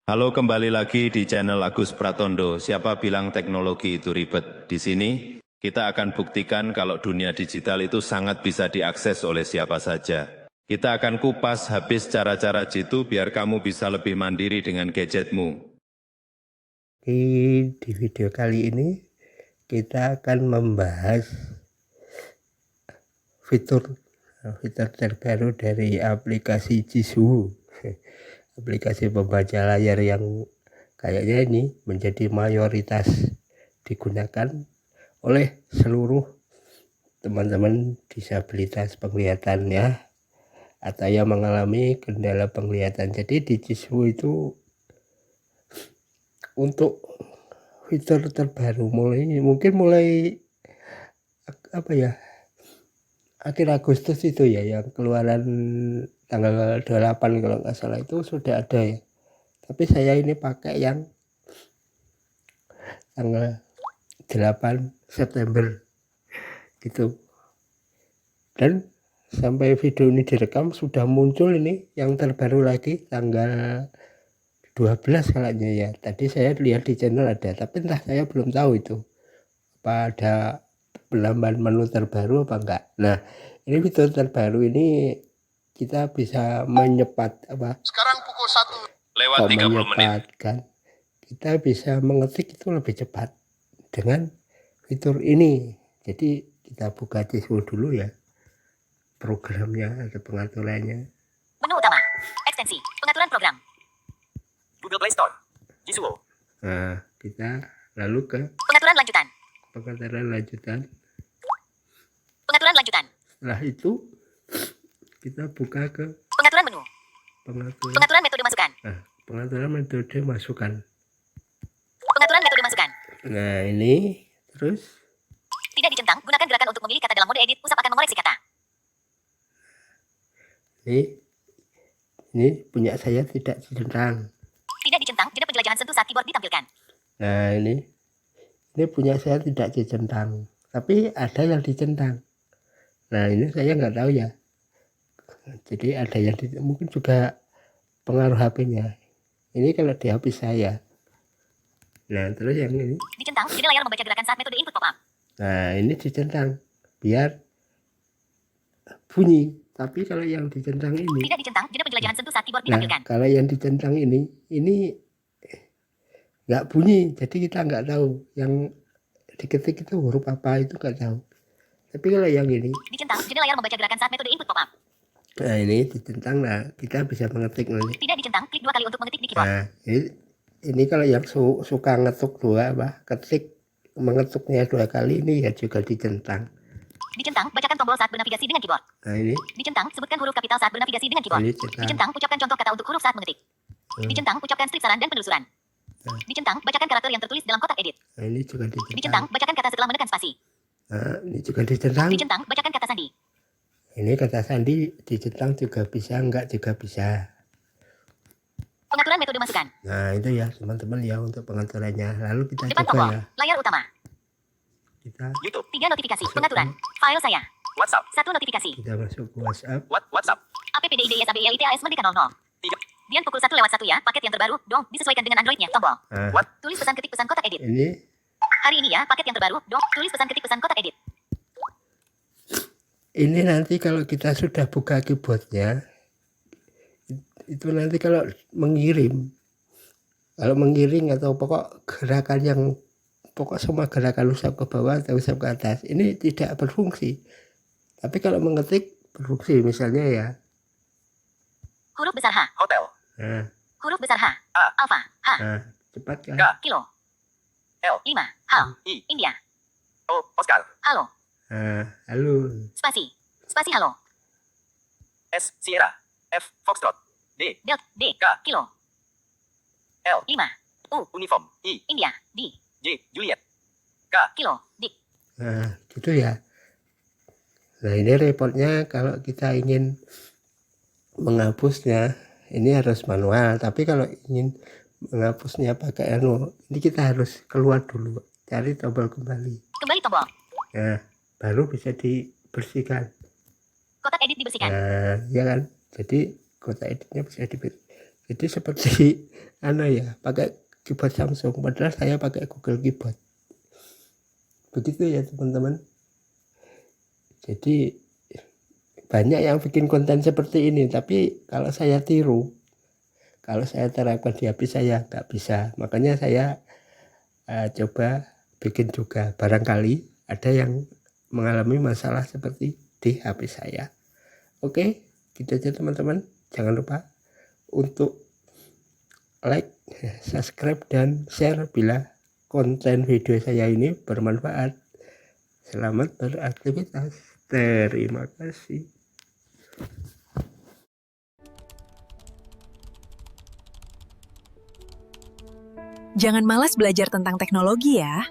Halo, kembali lagi di channel Agus Pratondo. Siapa bilang teknologi itu ribet? Di sini kita akan buktikan kalau dunia digital itu sangat bisa diakses oleh siapa saja. Kita akan kupas habis cara-cara jitu biar kamu bisa lebih mandiri dengan gadgetmu. Di video kali ini kita akan membahas fitur terbaru dari aplikasi Jisoo, aplikasi pembaca layar yang kayaknya ini menjadi mayoritas digunakan oleh seluruh teman-teman disabilitas penglihatan ya, atau yang mengalami kendala penglihatan. Jadi di Jisoo itu untuk fitur terbaru mulai apa ya, akhir Agustus itu ya, yang keluaran tanggal 28 kalau nggak salah, itu sudah ada ya. Tapi saya ini pakai yang tanggal 8 September gitu. Dan sampai video ini direkam sudah muncul ini yang terbaru lagi tanggal 12 kayaknya ya. Tadi saya lihat di channel ada, tapi entah, saya belum tahu itu apa ada penambahan menu terbaru apa enggak. Nah, ini fitur terbaru ini kita bisa menyepat apa, Sekarang pukul 1 lewat 30 menit. kan kita bisa mengetik itu lebih cepat dengan fitur ini. Jadi kita buka Jisoo dulu ya, programnya atau pengaturannya. Menu utama, ekstensi, pengaturan program. Google Play Store, Jisoo. Nah, kita lalu ke Pengaturan lanjutan. pengaturan lanjutan. Pengaturan lanjutan. Setelah itu kita buka ke Pengaturan menu. pengaturan. Pengaturan metode masukan. Nah, pengaturan metode masukan. Pengaturan metode masukan. Nah, ini terus Tidak dicentang, gunakan gerakan untuk memilih kata dalam mode edit. Usap akan mengoreksi kata. ini punya saya tidak dicentang. Tidak dicentang, jeda penjelajahan sentuh saat keyboard ditampilkan. Nah, ini punya saya tidak dicentang, tapi ada yang dicentang. Nah, ini saya nggak tahu ya. Jadi ada yang mungkin juga pengaruh HP-nya. Ini kalau di HP saya. Nah, terus yang ini. Dicentang, jeda layar membaca gerakan saat metode input pop-up. Nah, ini dicentang biar bunyi. Tapi kalau yang dicentang ini. Tidak dicentang, jeda penjelajahan sentuh saat keyboard Nah, ditampilkan. kalau yang dicentang ini nggak bunyi. Jadi kita nggak tahu yang diketik itu huruf apa, itu nggak tahu. Tapi kalau yang ini Dicentang, jeda layar membaca gerakan saat metode input pop-up. nah, ini dicentang, nah kita bisa mengetik nanti. Tidak dicentang, klik 2 kali untuk mengetik di keyboard. Nah, ini kalau yang suka ngetuk mengetuknya 2 kali, ini ya juga dicentang. Dicentang, bacakan tombol saat bernavigasi dengan keyboard. Nah, ini Dicentang, sebutkan huruf kapital saat bernavigasi dengan keyboard. ini centang. Dicentang, ucapkan contoh kata untuk huruf saat mengetik. Dicentang, ucapkan strip saran dan penelusuran. Dicentang, bacakan karakter yang tertulis dalam kotak edit. Nah, ini juga Dicentang, dicentang. bacakan kata setelah menekan spasi. Nah, ini juga dicentang. Dicentang, bacakan kata sandi. Ini kata sandi dicentang juga bisa, enggak juga bisa. Pengaturan metode masukan. Nah, itu ya teman-teman ya untuk pengaturannya. Lalu kita Depan coba tombol, ya. layar utama. Kita YouTube, 3 notifikasi, pengaturan. File saya. WhatsApp, 1 notifikasi. kita masuk ke WhatsApp. WhatsApp. APPDIDSABILITAS merdeka 00. Dian pukul 1 lewat 1 ya, paket yang terbaru, dong, disesuaikan dengan Androidnya, tombol. Nah, Tulis pesan ketik pesan kotak edit. ini Hari ini ya, paket yang terbaru, dong, tulis pesan ketik pesan kotak edit. ini nanti kalau kita sudah buka keyboardnya, itu nanti kalau mengiring atau pokok gerakan yang semua gerakan usap ke bawah atau usap ke atas ini tidak berfungsi. Tapi kalau mengetik berfungsi, misalnya ya. Huruf besar H. Hotel. Nah, Huruf besar H. A. Alpha. H. nah cepat kan. K. Kilo. L. 5. Hal. I. India. O. Oscar. Halo. Nah, halo. Spasi. Spasi halo. S. Sierra. F. Foxtrot. D. Del. D. K. Kilo. L. 5. U. Uniform. I. India. D. J. Juliet. K. Kilo. D. Nah, gitu ya. Nah, ini repotnya kalau kita ingin menghapusnya, ini harus manual. Tapi kalau ingin menghapusnya pakai ini kita harus keluar dulu, cari tombol kembali. Kembali tombol. Nah, baru bisa dibersihkan. Kotak edit dibersihkan. Nah, ya kan. Jadi kotak editnya bisa Jadi seperti pakai keyboard Samsung, padahal saya pakai Google Keyboard. Begitu ya teman-teman. Jadi banyak yang bikin konten seperti ini, tapi kalau saya tiru, kalau saya terapkan di HP saya nggak bisa. Makanya saya coba bikin juga. Barangkali ada yang mengalami masalah seperti di HP saya. Oke, gitu aja teman-teman. Jangan lupa untuk like, subscribe, dan share bila konten video saya ini bermanfaat. Selamat beraktivitas. Terima kasih. Jangan malas belajar tentang teknologi ya.